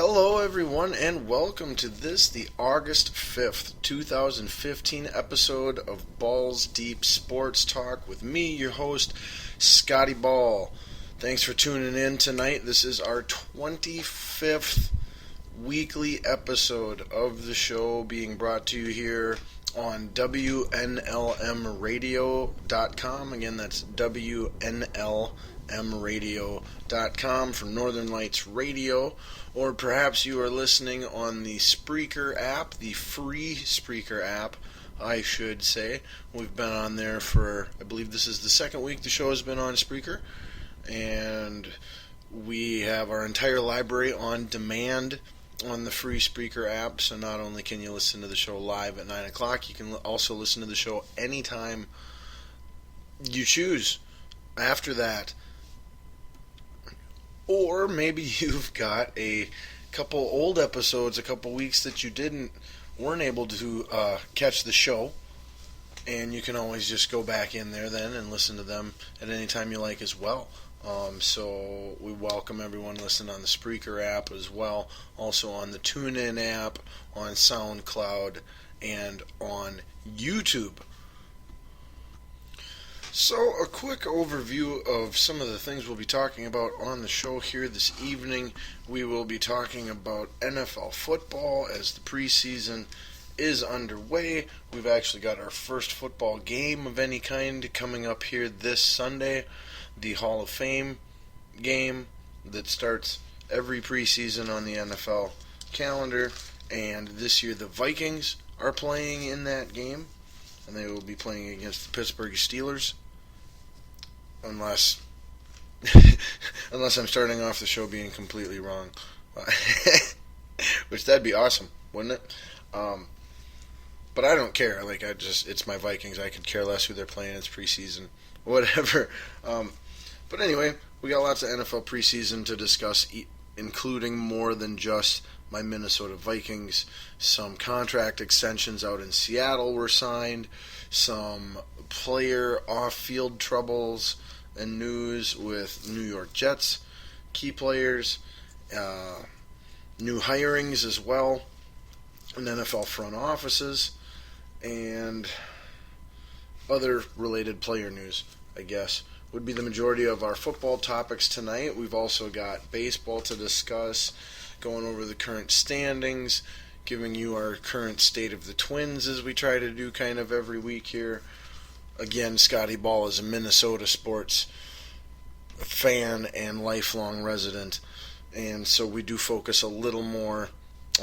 Hello, everyone, and welcome to the August 5th, 2015 episode of Balls Deep Sports Talk with me, your host, Scotty Ball. Thanks for tuning in tonight. This is our 25th weekly episode of the show being brought to you here on WNLMradio.com. Again, that's WNLMradio.com from Northern Lights Radio. Or perhaps you are listening on the Spreaker app, the free Spreaker app, I should say. We've been on there for, I believe this is the second week the show has been on Spreaker. And we have our entire library on demand on the free Spreaker app. So not only can you listen to the show live at 9 o'clock, you can also listen to the show anytime you choose after that. Or maybe you've got a couple old episodes, a couple weeks that you weren't able to catch the show, and you can always just go back in there then and listen to them at any time you like as well. So we welcome everyone listening on the Spreaker app as well, also on the TuneIn app, on SoundCloud, and on YouTube. So, a quick overview of some of the things we'll be talking about on the show here this evening. We will be talking about NFL football as the preseason is underway. We've actually got our first football game of any kind coming up here this Sunday, the Hall of Fame game that starts every preseason on the NFL calendar. And this year the Vikings are playing in that game, and they will be playing against the Pittsburgh Steelers. Unless I'm starting off the show being completely wrong. Which that'd be awesome, wouldn't it? But I don't care. It's my Vikings. I could care less who they're playing. It's preseason. Whatever. But anyway, we got lots of NFL preseason to discuss, including more than just my Minnesota Vikings. Some contract extensions out in Seattle were signed. Some player off-field troubles and news with New York Jets key players. New hirings as well in NFL front offices. And other related player news, I guess, would be the majority of our football topics tonight. We've also got baseball to discuss, going over the current standings, giving you our current state of the Twins as we try to do kind of every week here. Again, Scotty Ball is a Minnesota sports fan and lifelong resident, and so we do focus a little more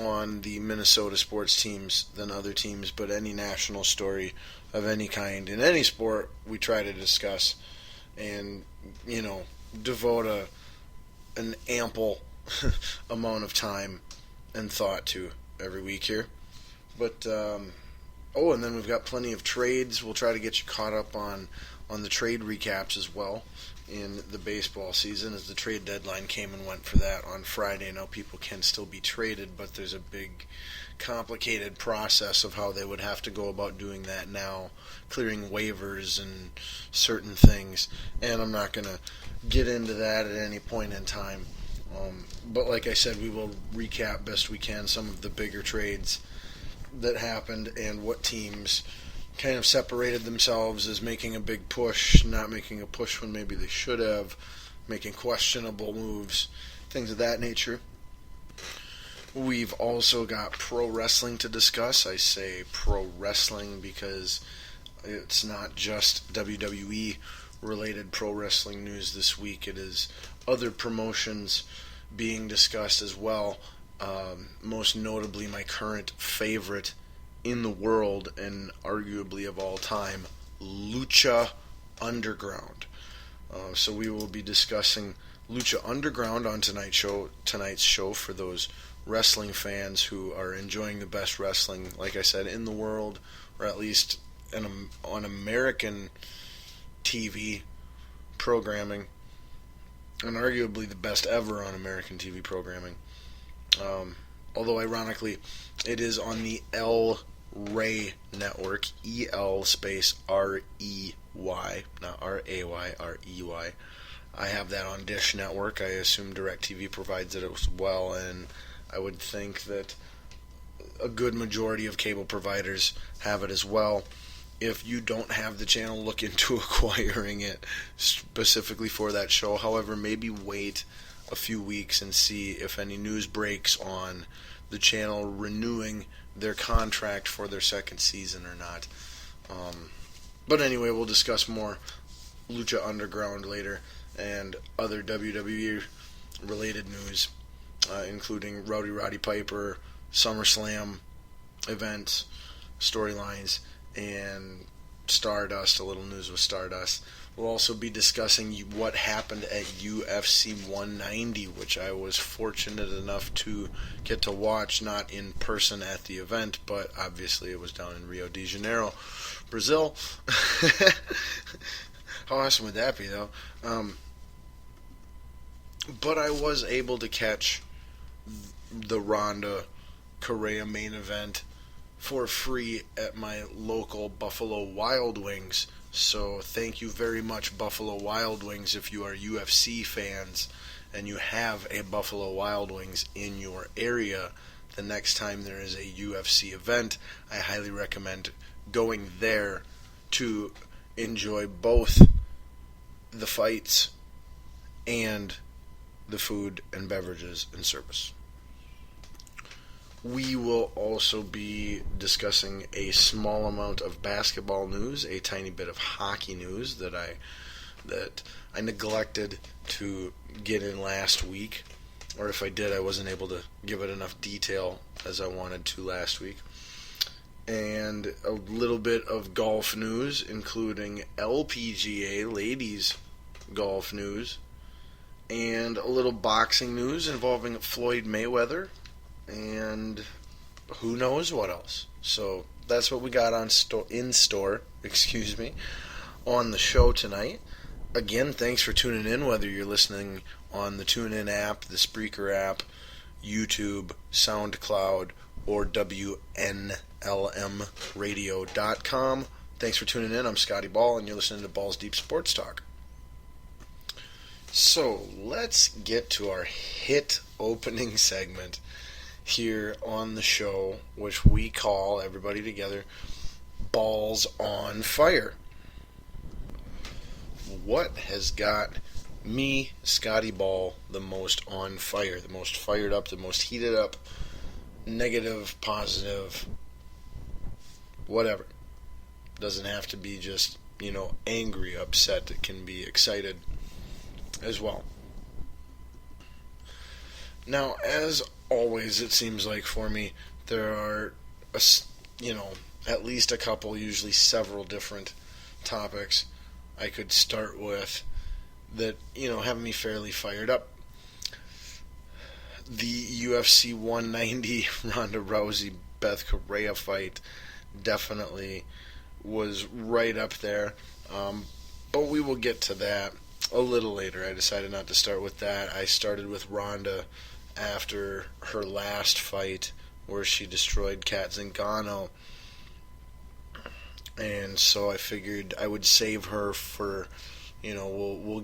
on the Minnesota sports teams than other teams, but any national story of any kind in any sport we try to discuss and, devote an ample amount of time and thought to every week here. But and then we've got plenty of trades. We'll try to get you caught up on the trade recaps as well in the baseball season, as the trade deadline came and went for that on Friday. Now people can still be traded, but there's a big complicated process of how they would have to go about doing that now, clearing waivers and certain things, and I'm not going to get into that at any point in time. But like I said, we will recap best we can some of the bigger trades that happened and what teams kind of separated themselves as making a big push, not making a push when maybe they should have, making questionable moves, things of that nature. We've also got pro wrestling to discuss. I say pro wrestling because it's not just WWE related pro wrestling news this week. It is other promotions being discussed as well. Most notably my current favorite in the world and arguably of all time, Lucha Underground. So we will be discussing Lucha Underground on tonight's show for those wrestling fans who are enjoying the best wrestling, like I said, in the world, or at least on American TV programming, and arguably the best ever on American TV programming. Although ironically, it is on the El Rey Network, EL space REY, not RAY, REY. I have that on Dish Network. I assume DirecTV provides it as well, and I would think that a good majority of cable providers have it as well. If you don't have the channel, look into acquiring it specifically for that show. However, maybe wait a few weeks and see if any news breaks on the channel renewing their contract for their second season or not. But anyway, we'll discuss more Lucha Underground later and other WWE related news, including Rowdy Roddy Piper, SummerSlam events, storylines, and Stardust, a little news with Stardust. We'll also be discussing what happened at UFC 190, which I was fortunate enough to get to watch, not in person at the event, but obviously it was down in Rio de Janeiro, Brazil. How awesome would that be, though? But I was able to catch the Ronda Correa main event for free at my local Buffalo Wild Wings. So thank you very much, Buffalo Wild Wings, if you are UFC fans and you have a Buffalo Wild Wings in your area. The next time there is a UFC event, I highly recommend going there to enjoy both the fights and the food and beverages and service. We will also be discussing a small amount of basketball news, a tiny bit of hockey news that I neglected to get in last week, or if I did, I wasn't able to give it enough detail as I wanted to last week. And a little bit of golf news, including LPGA ladies golf news, and a little boxing news involving Floyd Mayweather, and who knows what else. So that's what we got on in store on the show tonight. Again, thanks for tuning in, whether you're listening on the TuneIn app, the Spreaker app, YouTube, SoundCloud, or WNLMradio.com. Thanks for tuning in. I'm Scotty Ball, and you're listening to Ball's Deep Sports Talk. So let's get to our hit opening segment here on the show, which we call, everybody together, Balls on Fire. What has got me, Scotty Ball, the most on fire, the most fired up, the most heated up, negative, positive, whatever? Doesn't have to be just, angry, upset. It can be excited as well. Now, as always, it seems like for me, there are, at least a couple, usually several different topics I could start with that, have me fairly fired up. The UFC 190 Ronda Rousey Beth Correa fight definitely was right up there, but we will get to that a little later. I decided not to start with that. I started with Ronda after her last fight where she destroyed Kat Zingano, and so I figured I would save her for, we'll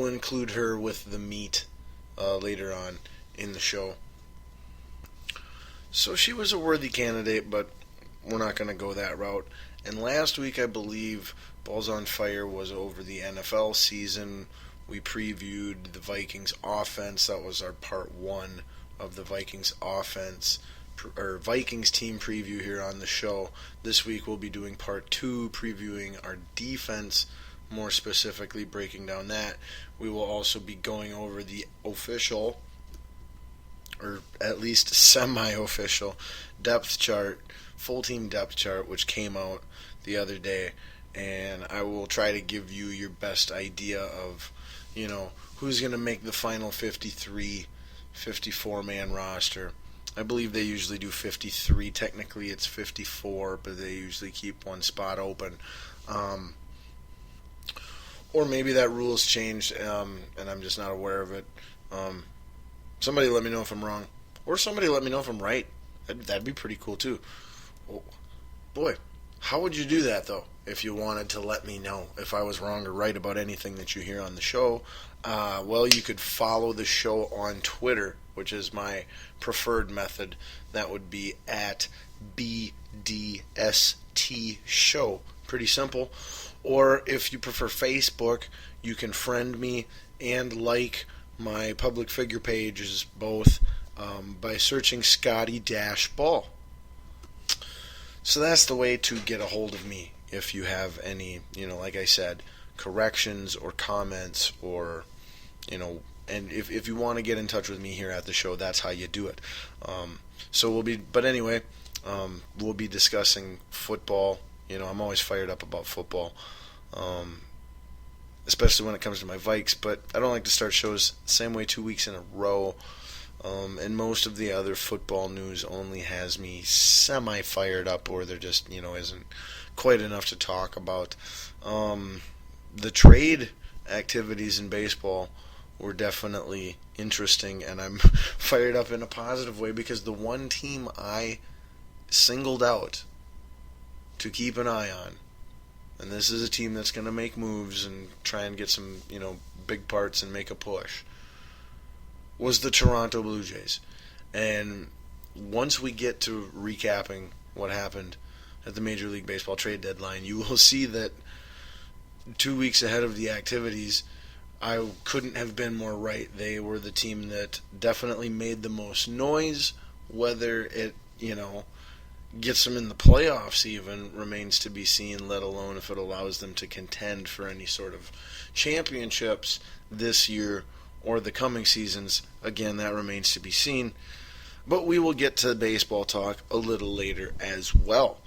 include her with the meat later on in the show. So she was a worthy candidate, but we're not going to go that route. And last week, I believe, Balls on Fire was over the NFL season. We previewed the Vikings offense. That was our part one of the Vikings offense, or Vikings team preview here on the show. This week we'll be doing part two, previewing our defense, more specifically breaking down that. We will also be going over the official, or at least semi-official, depth chart, full team depth chart, which came out the other day, and I will try to give you your best idea of, who's going to make the final 54-man roster. I believe they usually do 53. Technically it's 54, but they usually keep one spot open. Or maybe that rule's changed, and I'm just not aware of it. Somebody let me know if I'm wrong. Or somebody let me know if I'm right. That'd be pretty cool, too. Oh, boy, how would you do that, though? if you wanted to let me know if I was wrong or right about anything that you hear on the show, well, you could follow the show on Twitter, which is my preferred method. That would be at BDST Show. Pretty simple. Or if you prefer Facebook, you can friend me and like my public figure pages both by searching Scotty-Ball. So that's the way to get a hold of me if you have any, like I said, corrections or comments or, and if you want to get in touch with me here at the show, that's how you do it. We'll be discussing football. I'm always fired up about football, especially when it comes to my Vikes, but I don't like to start shows the same way 2 weeks in a row. And most of the other football news only has me semi-fired up, or there just, isn't quite enough to talk about. The trade activities in baseball were definitely interesting, and I'm fired up in a positive way because the one team I singled out to keep an eye on, and this is a team that's going to make moves and try and get some, big parts and make a push, was the Toronto Blue Jays. And once we get to recapping what happened at the Major League Baseball trade deadline, you will see that 2 weeks ahead of the activities, I couldn't have been more right. They were the team that definitely made the most noise. Whether it, gets them in the playoffs even remains to be seen, let alone if it allows them to contend for any sort of championships this year or the coming seasons. Again, that remains to be seen. But we will get to baseball talk a little later as well.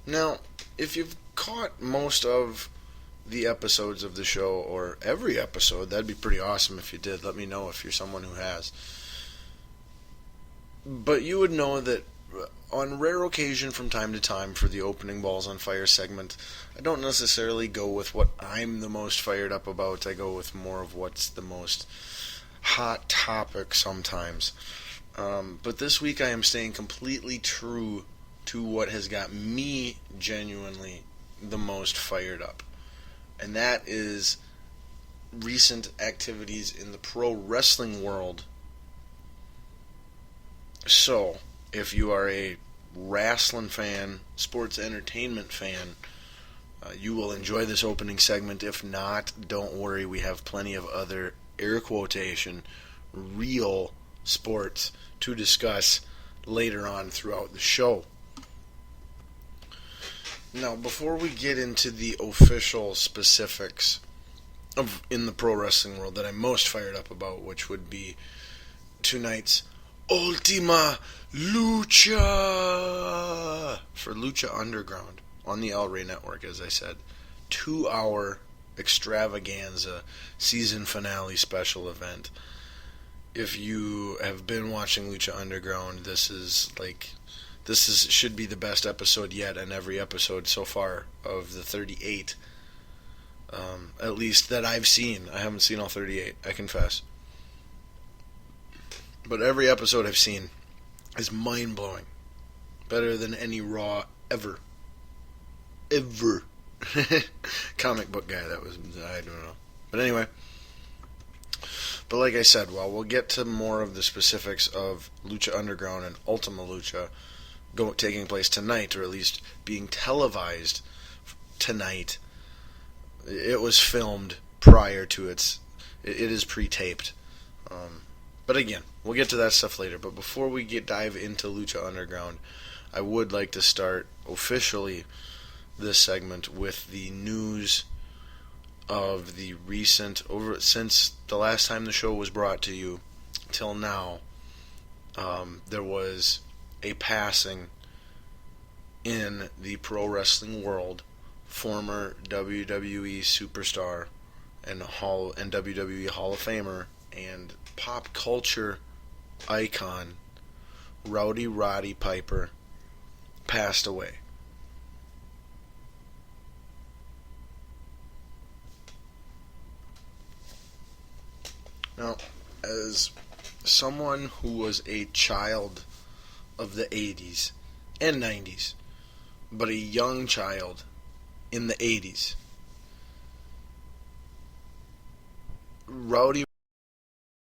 Now, if you've caught most of the episodes of the show, or every episode, that'd be pretty awesome if you did. Let me know if you're someone who has. But you would know that on rare occasion from time to time for the opening Balls on Fire segment, I don't necessarily go with what I'm the most fired up about. I go with more of what's the most hot topic sometimes. But this week I am staying completely true to what has got me genuinely the most fired up. And that is recent activities in the pro wrestling world. So, if you are a wrestling fan, sports entertainment fan, you will enjoy this opening segment. If not, don't worry, we have plenty of other, air quotation, real sports to discuss later on throughout the show. Now, before we get into the official specifics of in the pro wrestling world that I'm most fired up about, which would be tonight's Ultima Lucha for Lucha Underground on the El Rey Network, as I said. 2-hour extravaganza season finale special event. If you have been watching Lucha Underground, this should be the best episode yet, and every episode so far of the 38, at least that I've seen. I haven't seen all 38, I confess. But every episode I've seen is mind-blowing. Better than any Raw ever. Ever. Comic book guy, that was, I don't know. But anyway. But like I said, we'll get to more of the specifics of Lucha Underground and Ultima Lucha taking place tonight, or at least being televised tonight. It was filmed prior to it is pre-taped. But again, we'll get to that stuff later. But before we dive into Lucha Underground, I would like to start officially this segment with the news of the recent, since the last time the show was brought to you till now, there was a passing in the pro wrestling world. Former WWE superstar and WWE Hall of Famer and pop culture icon Rowdy Roddy Piper passed away. Now, as someone who was a child of the 80s and 90s, but a young child in the 80s. Rowdy